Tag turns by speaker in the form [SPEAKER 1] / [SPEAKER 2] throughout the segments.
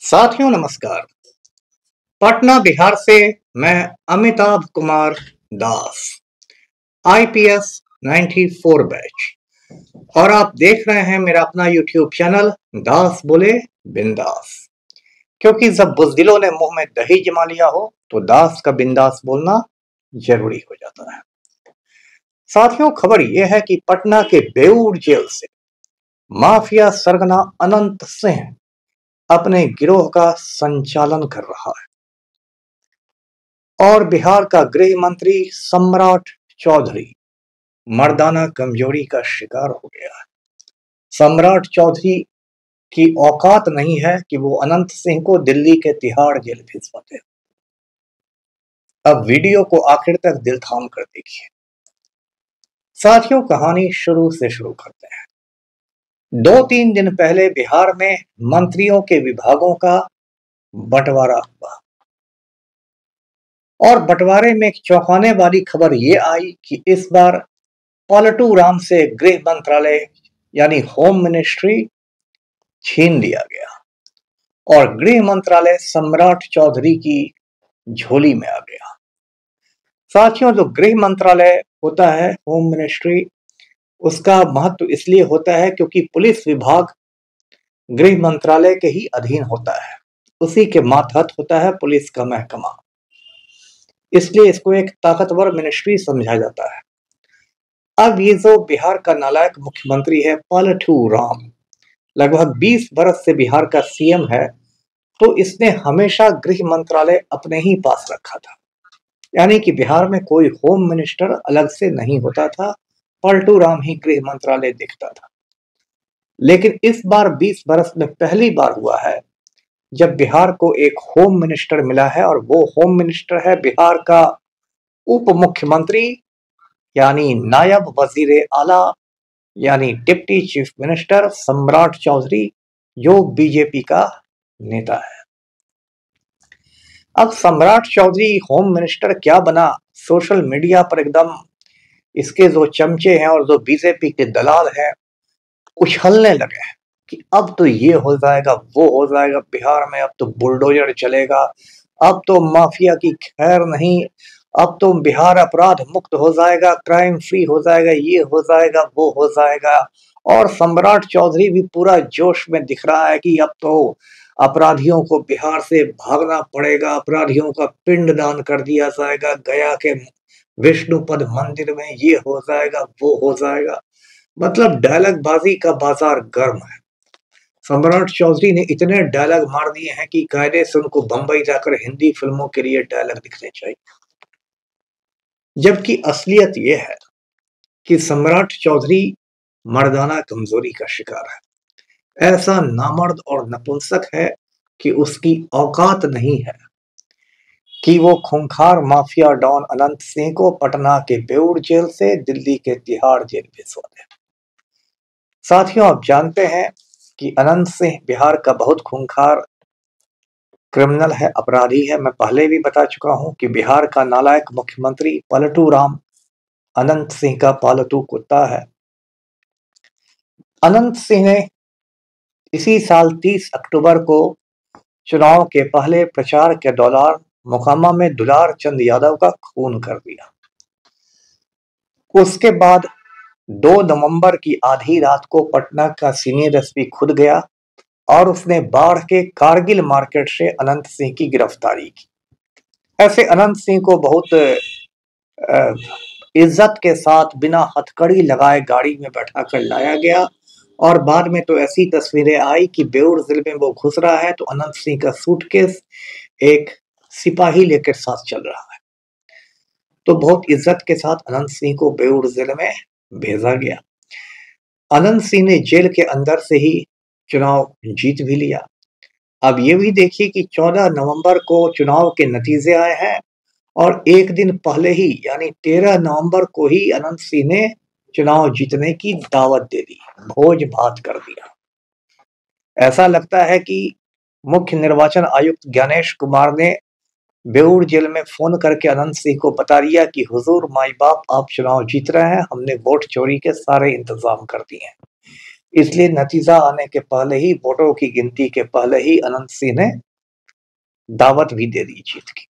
[SPEAKER 1] साथियों नमस्कार। पटना बिहार से मैं अमिताभ कुमार दास, आईपीएस 94 बैच, और आप देख रहे हैं मेरा अपना यूट्यूब चैनल दास बोले बिंदास। क्योंकि जब बुज़दिलों ने मुंह में दही जमा लिया हो तो दास का बिंदास बोलना जरूरी हो जाता है। साथियों, खबर यह है कि पटना के बेऊर जेल से माफिया सरगना अनंत सिंह अपने गिरोह का संचालन कर रहा है और बिहार का गृह मंत्री सम्राट चौधरी मर्दाना कमजोरी का शिकार हो गया है। सम्राट चौधरी की औकात नहीं है कि वो अनंत सिंह को दिल्ली के तिहाड़ जेल भिजवा दे। अब वीडियो को आखिर तक दिल थाम कर देखिए। साथियों, कहानी शुरू से शुरू करते हैं। 2-3 दिन पहले बिहार में मंत्रियों के विभागों का बंटवारा हुआ और बंटवारे में एक चौंकाने वाली खबर ये आई कि इस बार पलटू राम से गृह मंत्रालय यानी होम मिनिस्ट्री छीन लिया गया और गृह मंत्रालय सम्राट चौधरी की झोली में आ गया। साथियों, जो गृह मंत्रालय होता है, होम मिनिस्ट्री, उसका महत्व इसलिए होता है क्योंकि पुलिस विभाग गृह मंत्रालय के ही अधीन होता है, उसी के मातहत होता है पुलिस का महकमा, इसलिए इसको एक ताकतवर मिनिस्ट्री समझा जाता है। अब ये जो बिहार का नालायक मुख्यमंत्री है पलटू राम, लगभग 20 बरस से बिहार का सीएम है, तो इसने हमेशा गृह मंत्रालय अपने ही पास रखा था। यानी कि बिहार में कोई होम मिनिस्टर अलग से नहीं होता था, पलटू राम ही गृह मंत्रालय दिखता था। लेकिन इस बार 20 बरस में पहली बार हुआ है जब बिहार को एक होम मिनिस्टर मिला है, और वो होम मिनिस्टर है बिहार का उप मुख्यमंत्री यानी नायब वजीर आला यानी डिप्टी चीफ मिनिस्टर सम्राट चौधरी, जो बीजेपी का नेता है। अब सम्राट चौधरी होम मिनिस्टर क्या बना, सोशल मीडिया पर एकदम इसके जो चमचे हैं और जो बीजेपी के दलाल हैं उछलने लगे हैं कि अब तो ये हो जाएगा, वो हो जाएगा, बिहार में अब तो बुलडोजर चलेगा, अब तो माफिया की खैर नहीं, अब तो बिहार अपराध मुक्त हो जाएगा, क्राइम फ्री हो जाएगा, ये हो जाएगा, वो हो जाएगा। और सम्राट चौधरी भी पूरा जोश में दिख रहा है कि अब तो अपराधियों को बिहार से भागना पड़ेगा, अपराधियों का पिंडदान कर दिया जाएगा, गया के विष्णुपद मंदिर में ये हो जाएगा, वो हो जाएगा। मतलब डायलॉग बाजी का बाजार गर्म है। सम्राट चौधरी ने इतने डायलॉग मार दिए हैं कि कायदे से उनको बंबई जाकर हिंदी फिल्मों के लिए डायलॉग लिखने चाहिए। जबकि असलियत यह है कि सम्राट चौधरी मर्दाना कमजोरी का शिकार है। ऐसा नामर्द और नपुंसक है कि उसकी औकात नहीं है कि वो खूंखार माफिया डॉन अनंत सिंह को पटना के बेऊर जेल से दिल्ली के तिहाड़ जेल भिजवा दे। साथियों, आप जानते हैं कि अनंत सिंह बिहार का बहुत खूंखार क्रिमिनल है, अपराधी है। मैं पहले भी बता चुका हूं कि बिहार का नालायक मुख्यमंत्री पलटू राम अनंत सिंह का पालतू कुत्ता है। अनंत सिंह ने इसी साल 30 अक्टूबर को चुनाव के पहले प्रचार के दौरान मोकामा में दुलार चंद यादव का खून कर दिया। उसके बाद 2 नवंबर की आधी रात को पटना का सीनियर एसपी खुद गया और उसने बाढ़ के कारगिल मार्केट से अनंत सिंह की गिरफ्तारी की। ऐसे अनंत सिंह को बहुत इज्जत के साथ बिना हथकड़ी लगाए गाड़ी में बैठा कर लाया गया और बाद में तो ऐसी तस्वीरें आई कि बेऊर जिले में वो घुस रहा है तो अनंत सिंह का सूटकेस एक सिपाही लेकर साथ चल रहा है। तो बहुत इज्जत के साथ अनंत सिंह को बेऊर जिले में भेजा गया। अनंत सिंह ने जेल के अंदर से ही चुनाव जीत भी लिया। अब ये भी देखिए कि 14 नवंबर को चुनाव के नतीजे आए हैं और एक दिन पहले ही यानी 13 नवंबर को ही अनंत सिंह ने चुनाव जीतने की दावत दे दी, भोज भात कर दिया। ऐसा लगता है कि मुख्य निर्वाचन आयुक्त ज्ञानेश कुमार ने बेऊर जेल में फोन करके अनंत सिंह को बता दिया कि हुजूर माई बाप, आप चुनाव जीत रहे हैं, हमने वोट चोरी के सारे इंतजाम कर दिए हैं। इसलिए नतीजा आने के पहले ही, वोटों की गिनती के पहले ही अनंत सिंह ने दावत भी दे दी जीत की।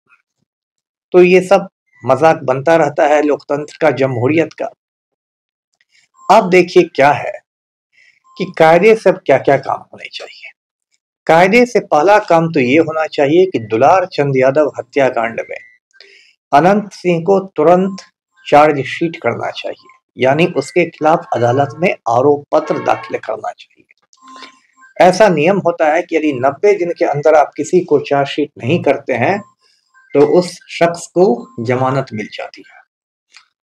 [SPEAKER 1] तो ये सब मजाक बनता रहता है लोकतंत्र का, जमहूरियत का। अब देखिए क्या है कि कायदे से क्या क्या काम होने चाहिए। कायदे से पहला काम तो ये होना चाहिए कि दुलार चंद यादव हत्याकांड में अनंत सिंह को तुरंत चार्जशीट करना चाहिए, यानी उसके खिलाफ अदालत में आरोप पत्र दाखिल करना चाहिए। ऐसा नियम होता है कि यदि 90 दिन के अंदर आप किसी को चार्जशीट नहीं करते हैं तो उस शख्स को जमानत मिल जाती है।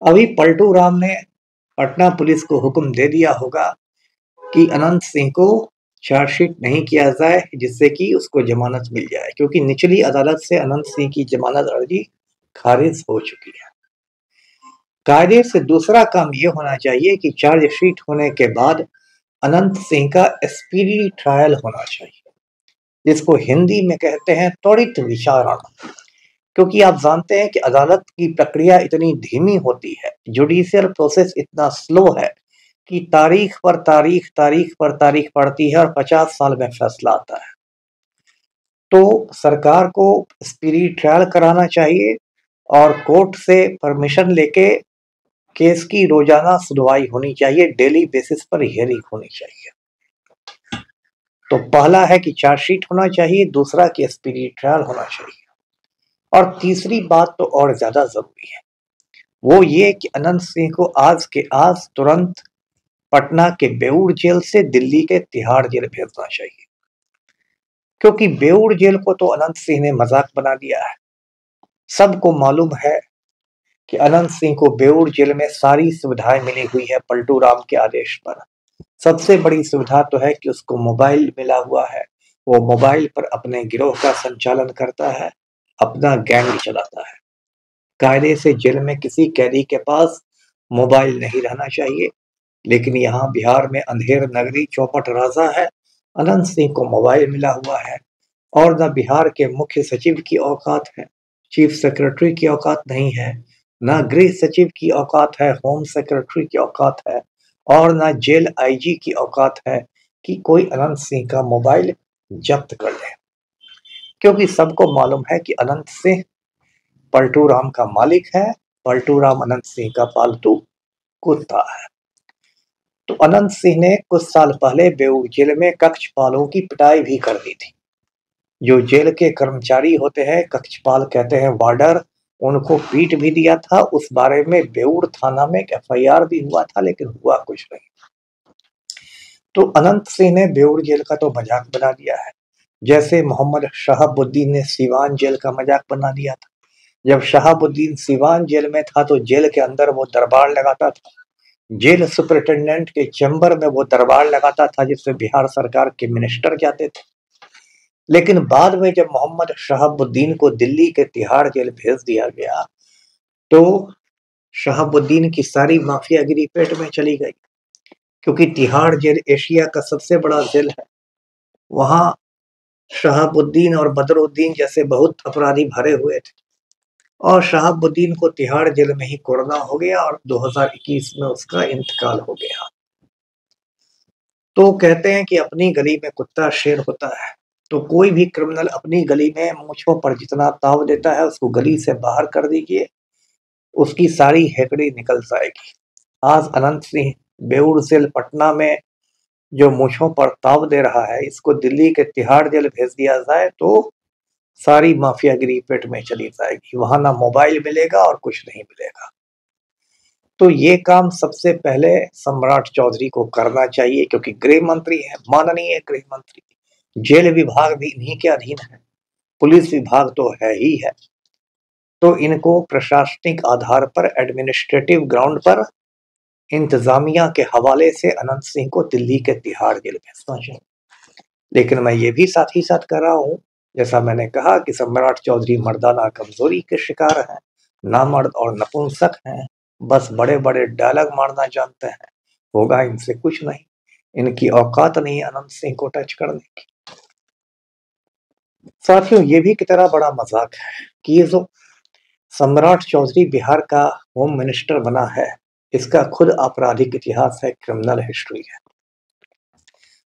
[SPEAKER 1] अभी पलटू राम ने पटना पुलिस को हुक्म दे दिया होगा कि अनंत सिंह को चार्जशीट नहीं किया जाए, जिससे कि उसको जमानत मिल जाए, क्योंकि निचली अदालत से अनंत सिंह की जमानत अर्जी खारिज हो चुकी है। कायदे से दूसरा काम यह होना चाहिए कि चार्जशीट होने के बाद अनंत सिंह का स्पीडी ट्रायल होना चाहिए, जिसको हिंदी में कहते हैं त्वरित विचारण। क्योंकि आप जानते हैं कि अदालत की प्रक्रिया इतनी धीमी होती है, जुडिशियल प्रोसेस इतना स्लो है कि तारीख पर तारीख, तारीख पर तारीख पड़ती है और 50 साल में फैसला आता है। तो सरकार को स्पीडी ट्रायल कराना चाहिए और कोर्ट से परमिशन लेके केस की रोजाना सुनवाई होनी चाहिए, डेली बेसिस पर हियरिंग होनी चाहिए। तो पहला है कि चार्जशीट होना चाहिए, दूसरा कि स्पीडी ट्रायल होना चाहिए, और तीसरी बात तो और ज्यादा जरूरी है, वो ये कि अनंत सिंह को आज के आज तुरंत पटना के बेऊर जेल से दिल्ली के तिहाड़ जेल भेजना चाहिए। क्योंकि बेऊर जेल को तो अनंत सिंह ने मजाक बना दिया है। सबको मालूम है कि अनंत सिंह को बेऊर जेल में सारी सुविधाएं मिली हुई है पलटू राम के आदेश पर। सबसे बड़ी सुविधा तो है कि उसको मोबाइल मिला हुआ है, वो मोबाइल पर अपने गिरोह का संचालन करता है, अपना गैंग चलाता है। कायदे से जेल में किसी कैदी के पास मोबाइल नहीं रहना चाहिए, लेकिन यहाँ बिहार में अंधेर नगरी चौपट राजा है, अनंत सिंह को मोबाइल मिला हुआ है, और न बिहार के मुख्य सचिव की औकात है, चीफ सेक्रेटरी की औकात नहीं है, न गृह सचिव की औकात है, होम सेक्रेटरी की औकात है, और न जेल आईजी की औकात है कि कोई अनंत सिंह का मोबाइल जब्त कर ले। क्योंकि सबको मालूम है कि अनंत सिंह पलटू राम का मालिक है, पलटू राम अनंत सिंह का पालतू कुत्ता है। तो अनंत सिंह ने कुछ साल पहले बेऊर जेल में कक्षपालों की पिटाई भी कर दी थी। जो जेल के कर्मचारी होते हैं, कक्षपाल कहते हैं वार्डर, उनको पीट भी दिया था। उस बारे में बेऊर थाना में एफआईआर भी हुआ था, लेकिन हुआ कुछ नहीं। तो अनंत सिंह ने बेऊर जेल का तो मजाक बना दिया है, जैसे मोहम्मद शहाबुद्दीन ने सीवान जेल का मजाक बना दिया था। जब शहाबुद्दीन सीवान जेल में था तो जेल के अंदर वो दरबार लगाता था, जेल सुपरिटेंडेंट के चैम्बर में वो दरबार लगाता था, जिसमें बिहार सरकार के मिनिस्टर जाते थे। लेकिन बाद में जब मोहम्मद शहाबुद्दीन को दिल्ली के तिहाड़ जेल भेज दिया गया तो शहाबुद्दीन की सारी माफियागिरी पेट में चली गई। क्योंकि तिहाड़ जेल एशिया का सबसे बड़ा जेल है, वहां शहाबुद्दीन और बदरुद्दीन जैसे बहुत अपराधी भरे हुए थे, और शहाबुद्दीन को तिहाड़ जेल में ही कोरोना हो गया और 2021 में उसका इंतकाल हो गया। तो कहते हैं कि अपनी गली में कुत्ता शेर होता है। तो कोई भी क्रिमिनल अपनी गली में मूंछों पर जितना ताव देता है, उसको गली से बाहर कर दीजिए, उसकी सारी हेकड़ी निकल जाएगी। आज अनंत सिंह बेऊर जेल पटना में जो मूंछों पर ताव दे रहा है, इसको दिल्ली के तिहाड़ जेल भेज दिया जाए तो सारी माफियागिरी पेट में चली जाएगी। वहां ना मोबाइल मिलेगा और कुछ नहीं मिलेगा। तो ये काम सबसे पहले सम्राट चौधरी को करना चाहिए, क्योंकि गृह मंत्री है, माननीय गृह मंत्री। जेल विभाग भी इन्हीं के अधीन है, पुलिस विभाग तो है ही है। तो इनको प्रशासनिक आधार पर, एडमिनिस्ट्रेटिव ग्राउंड पर इंतजामिया के हवाले से अनंत सिंह को दिल्ली के तिहाड़ जेल भेजना चाहिए। लेकिन मैं ये भी साथ ही साथ कह रहा हूँ, जैसा मैंने कहा कि सम्राट चौधरी मर्दाना कमजोरी के शिकार हैं, नामर्द और नपुंसक हैं, बस बड़े बड़े डायलॉग मारना जानते हैं, होगा इनसे कुछ नहीं, इनकी औकात नहीं अनंत सिंह को टच करने की। साथियों, ये भी कितना बड़ा मजाक है कि ये जो सम्राट चौधरी बिहार का होम मिनिस्टर बना है, इसका खुद आपराधिक इतिहास है, क्रिमिनल हिस्ट्री है।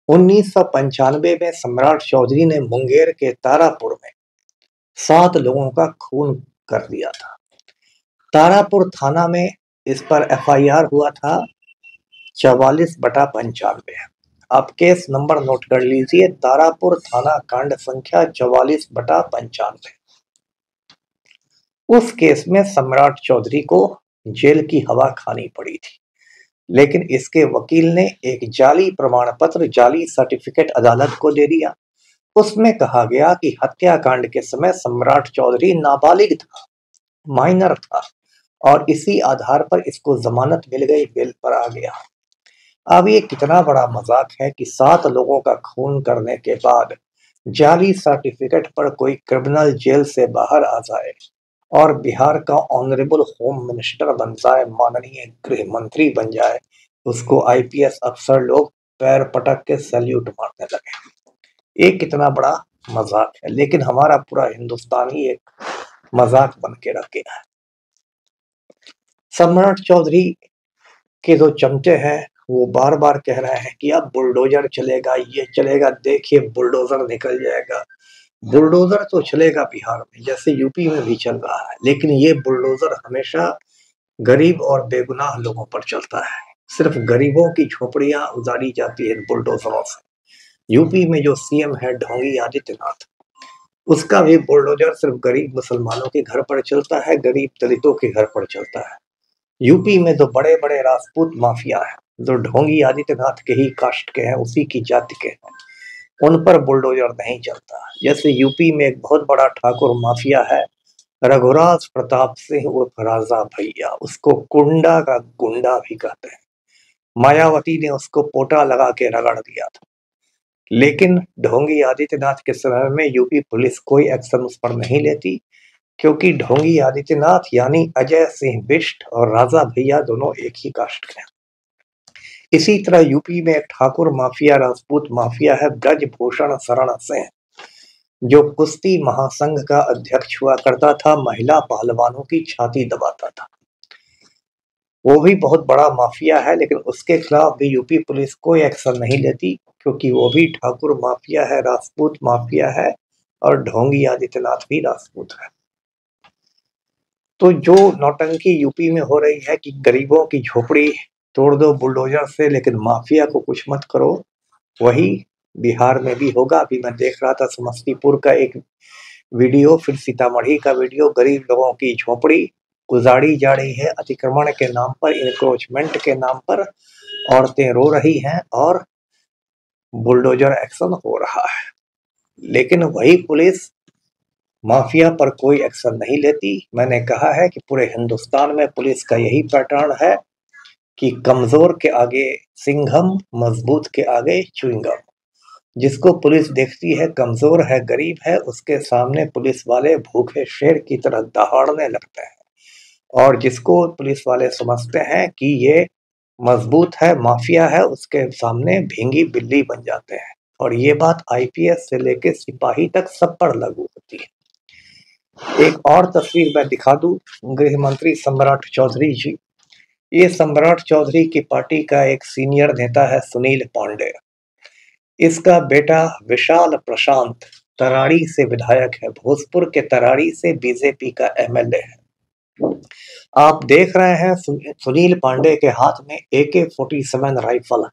[SPEAKER 1] 1995 में सम्राट चौधरी ने मुंगेर के तारापुर में 7 लोगों का खून कर दिया था। तारापुर थाना में इस पर FIR हुआ था 44/95। आप केस नंबर नोट कर लीजिए, तारापुर थाना कांड संख्या 44/95। उस केस में सम्राट चौधरी को जेल की हवा खानी पड़ी थी, लेकिन इसके वकील ने एक जाली प्रमाण पत्र, जाली सर्टिफिकेट अदालत को दे दिया। उसमें कहा गया कि हत्याकांड के समय सम्राट चौधरी नाबालिग था, माइनर था, और इसी आधार पर इसको जमानत मिल गई, बेल पर आ गया। अब ये कितना बड़ा मजाक है कि 7 लोगों का खून करने के बाद जाली सर्टिफिकेट पर कोई क्रिमिनल जेल से बाहर आ जाए और बिहार का ऑनरेबल होम मिनिस्टर बन जाए, माननीय गृह मंत्री बन जाए, उसको IPS अफसर लोग पैर पटक के सैल्यूट मारने लगे। ये कितना बड़ा मजाक है, लेकिन हमारा पूरा हिंदुस्तान ही एक मजाक बन के रख गया है। सम्राट चौधरी के जो चमचे हैं वो बार बार कह रहे हैं कि अब बुलडोजर चलेगा, ये चलेगा, देखिए बुलडोजर निकल जाएगा। बुलडोजर तो चलेगा बिहार में, जैसे यूपी में भी चल रहा है, लेकिन ये बुलडोजर हमेशा गरीब और बेगुनाह लोगों पर चलता है। सिर्फ गरीबों की झोपड़ियां उजाड़ी जाती है बुलडोजरों से। यूपी में जो CM है ढोंगी आदित्यनाथ, उसका भी बुलडोजर सिर्फ गरीब मुसलमानों के घर पर चलता है, गरीब दलितों के घर पर चलता है। यूपी में जो बड़े बड़े राजपूत माफिया हैं, जो ढोंगी आदित्यनाथ के ही कास्ट के हैं, उसी की जाति के हैं, उन पर बुलडोजर नहीं चलता। जैसे यूपी में एक बहुत बड़ा ठाकुर माफिया है, रघुराज प्रताप सिंह उर्फ राजा भैया, उसको कुंडा का गुंडा भी कहते हैं। मायावती ने उसको पोटा लगा के रगड़ दिया था, लेकिन ढोंगी आदित्यनाथ के समय में यूपी पुलिस कोई एक्शन उस पर नहीं लेती, क्योंकि ढोंगी आदित्यनाथ यानी अजय सिंह बिष्ट और राजा भैया दोनों एक ही कास्ट के हैं। इसी तरह यूपी में एक ठाकुर माफिया, राजपूत माफिया है, ब्रजभूषण शरण सिंह, जो कुश्ती महासंघ का अध्यक्ष हुआ करता था, महिला पहलवानों की छाती दबाता था। वो भी बहुत बड़ा माफिया है, लेकिन उसके खिलाफ भी यूपी पुलिस कोई एक्शन नहीं लेती, क्योंकि वो भी ठाकुर माफिया है, राजपूत माफिया है, और ढोंगी आदित्यनाथ भी राजपूत है। तो जो नौटंकी यूपी में हो रही है कि गरीबों की झोपड़ी तोड़ दो बुलडोजर से, लेकिन माफिया को कुछ मत करो, वही बिहार में भी होगा। अभी मैं देख रहा था समस्तीपुर का एक वीडियो, फिर सीतामढ़ी का वीडियो, गरीब लोगों की झोपड़ी उजाड़ी जा रही है अतिक्रमण के नाम पर, इंक्रोचमेंट के नाम पर। औरतें रो रही हैं और बुलडोजर एक्शन हो रहा है, लेकिन वही पुलिस माफिया पर कोई एक्शन नहीं लेती। मैंने कहा है कि पूरे हिंदुस्तान में पुलिस का यही पैटर्न है कि कमजोर के आगे सिंघम, मजबूत के आगे च्युइंगम। जिसको पुलिस देखती है कमजोर है, गरीब है, उसके सामने पुलिस वाले भूखे शेर की तरह दहाड़ने लगते हैं, और जिसको पुलिस वाले समझते हैं कि ये मजबूत है, माफिया है, उसके सामने भींगी बिल्ली बन जाते हैं। और ये बात IPS से लेके सिपाही तक सब पर लागू होती है। एक और तस्वीर मैं दिखा दूं, गृह मंत्री सम्राट चौधरी जी। ये सम्राट चौधरी की पार्टी का एक सीनियर नेता है, सुनील पांडे। इसका बेटा विशाल प्रशांत तराड़ी से विधायक है, भोजपुर के तराड़ी से बीजेपी का MLA है। आप देख रहे हैं सुनील पांडे के हाथ में AK-47 राइफल,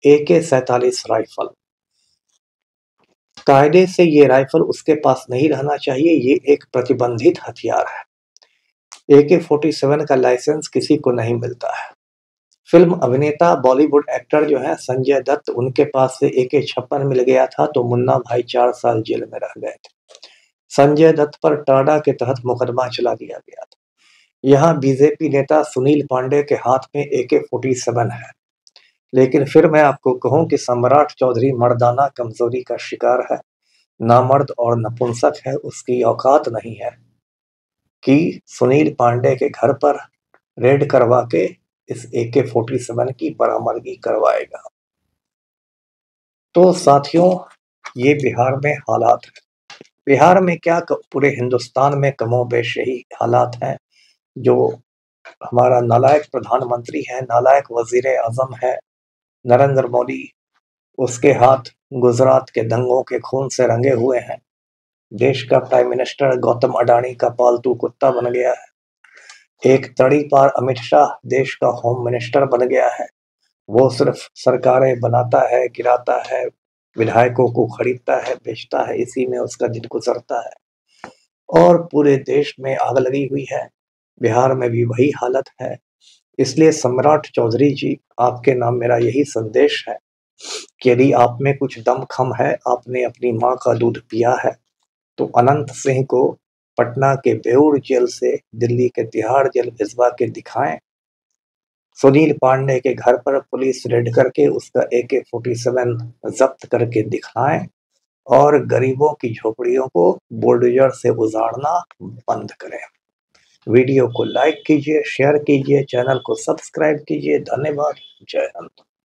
[SPEAKER 1] AK-47 राइफल। कायदे से ये राइफल उसके पास नहीं रहना चाहिए, ये एक प्रतिबंधित हथियार है। AK-47 का लाइसेंस किसी को नहीं मिलता है। फिल्म अभिनेता, बॉलीवुड एक्टर जो है संजय दत्त, उनके पास से AK-56 मिल गया था तो मुन्ना भाई 4 साल जेल में रह गए थे। संजय दत्त पर टाडा के तहत मुकदमा चला दिया गया था। यहाँ बीजेपी नेता सुनील पांडे के हाथ में AK-47 है। लेकिन फिर मैं आपको कहूं कि सम्राट चौधरी मर्दाना कमजोरी का शिकार है, नामर्द और नपुंसक है। उसकी औकात नहीं है कि सुनील पांडे के घर पर रेड करवा के इस AK-47 की बरामदगी करवाएगा। तो साथियों, ये बिहार में हालात है। बिहार में क्या, पूरे हिंदुस्तान में कमोबेश यही हालात हैं। जो हमारा नालायक प्रधानमंत्री है, नालायक वजीर आजम है नरेंद्र मोदी, उसके हाथ गुजरात के दंगों के खून से रंगे हुए हैं। देश का प्राइम मिनिस्टर गौतम अडानी का पालतू कुत्ता बन गया है। एक तड़ी पार अमित शाह देश का होम मिनिस्टर बन गया है। वो सिर्फ सरकारें बनाता है, गिराता है, विधायकों को खरीदता है, बेचता है, इसी में उसका दिन गुजरता है। और पूरे देश में आग लगी हुई है। बिहार में भी वही हालत है। इसलिए सम्राट चौधरी जी, आपके नाम मेरा यही संदेश है कि यदि आप में कुछ दमखम है, आपने अपनी माँ का दूध पिया है, तो अनंत सिंह को पटना के बेऊर जेल से दिल्ली के तिहाड़ जेल भिजवा के दिखाएं। सुनील पांडे के घर पर पुलिस रेड करके उसका AK-47 जब्त करके दिखाएं और गरीबों की झोपड़ियों को बुलडोजर से उजाड़ना बंद करें। वीडियो को लाइक कीजिए, शेयर कीजिए, चैनल को सब्सक्राइब कीजिए। धन्यवाद। जय हिंद।